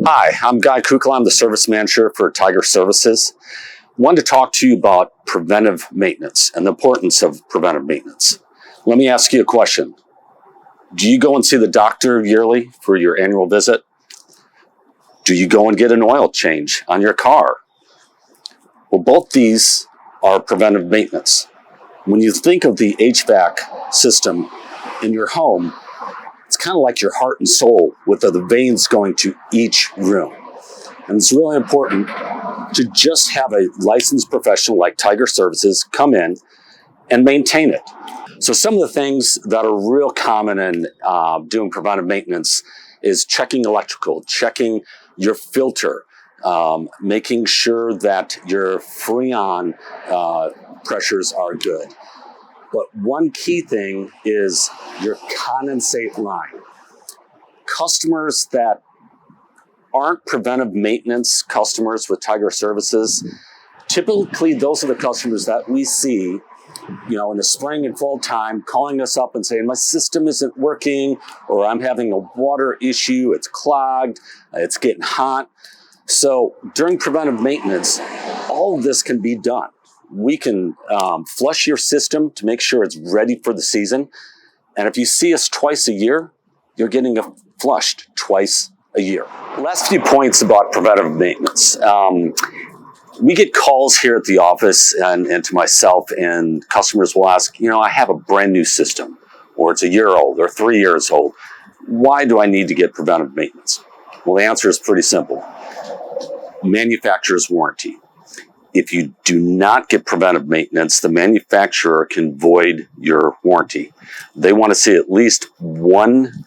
Hi, I'm Guy Kukla. I'm the service manager for Tiger Services. I wanted to talk to you about preventive maintenance and the importance of preventive maintenance. Let me ask you a question. Do you go and see the doctor yearly for your annual visit? Do you go and get an oil change on your car? Well, both these are preventive maintenance. When you think of the HVAC system in your home, it's kind of like your heart and soul with the veins going to each room. And it's really important to just have a licensed professional like Tiger Services come in and maintain it. So some of the things that are real common in doing preventive maintenance is checking electrical, checking your filter, making sure that your Freon pressures are good. But one key thing is your condensate line. Customers that aren't preventive maintenance customers with Tiger Services, typically those are the customers that we see, in the spring and fall time, calling us up and saying, my system isn't working, or I'm having a water issue, it's clogged, it's getting hot. So during preventive maintenance, all of this can be done. We can flush your system to make sure it's ready for the season. And if you see us twice a year, you're getting it flushed twice a year. Last few points about preventive maintenance. We get calls here at the office and to myself, and customers will ask, I have a brand new system, or it's a year old or 3 years old. Why do I need to get preventive maintenance? Well, the answer is pretty simple. Manufacturer's warranty. If you do not get preventive maintenance, the manufacturer can void your warranty. They want to see at least one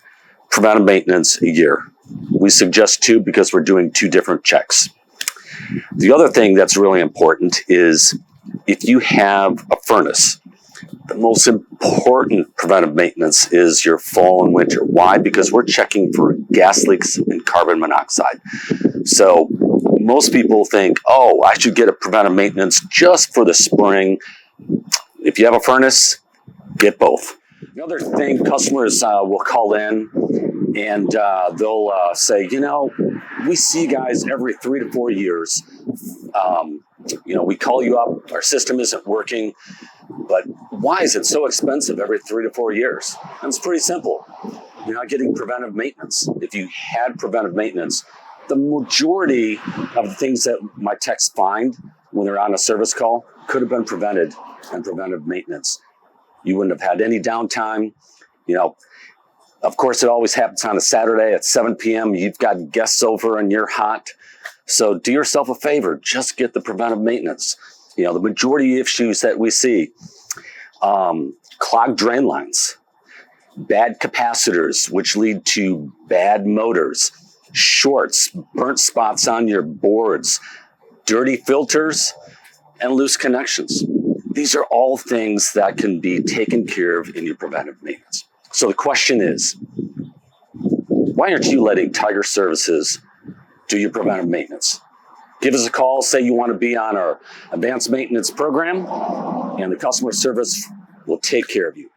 preventive maintenance a year. We suggest 2 because we're doing 2 different checks. The other thing that's really important is if you have a furnace, the most important preventive maintenance is your fall and winter. Why? Because we're checking for gas leaks and carbon monoxide. So most people think, I should get a preventive maintenance just for the spring. If you have a furnace, get both. Another thing, customers will call in and they'll say, we see you guys every 3 to 4 years. We call you up, our system isn't working, but why is it so expensive every 3 to 4 years? And it's pretty simple. You're not getting preventive maintenance. If you had preventive maintenance, the majority of the things that my techs find when they're on a service call could have been prevented and preventive maintenance. You wouldn't have had any downtime. Of course, it always happens on a Saturday at 7 p.m. You've got guests over and you're hot. So do yourself a favor, just get the preventive maintenance. The majority of issues that we see, clogged drain lines, bad capacitors, which lead to bad motors, shorts, burnt spots on your boards, dirty filters, and loose connections. These are all things that can be taken care of in your preventive maintenance. So the question is, why aren't you letting Tiger Services do your preventive maintenance? Give us a call, say you want to be on our advanced maintenance program, and the customer service will take care of you.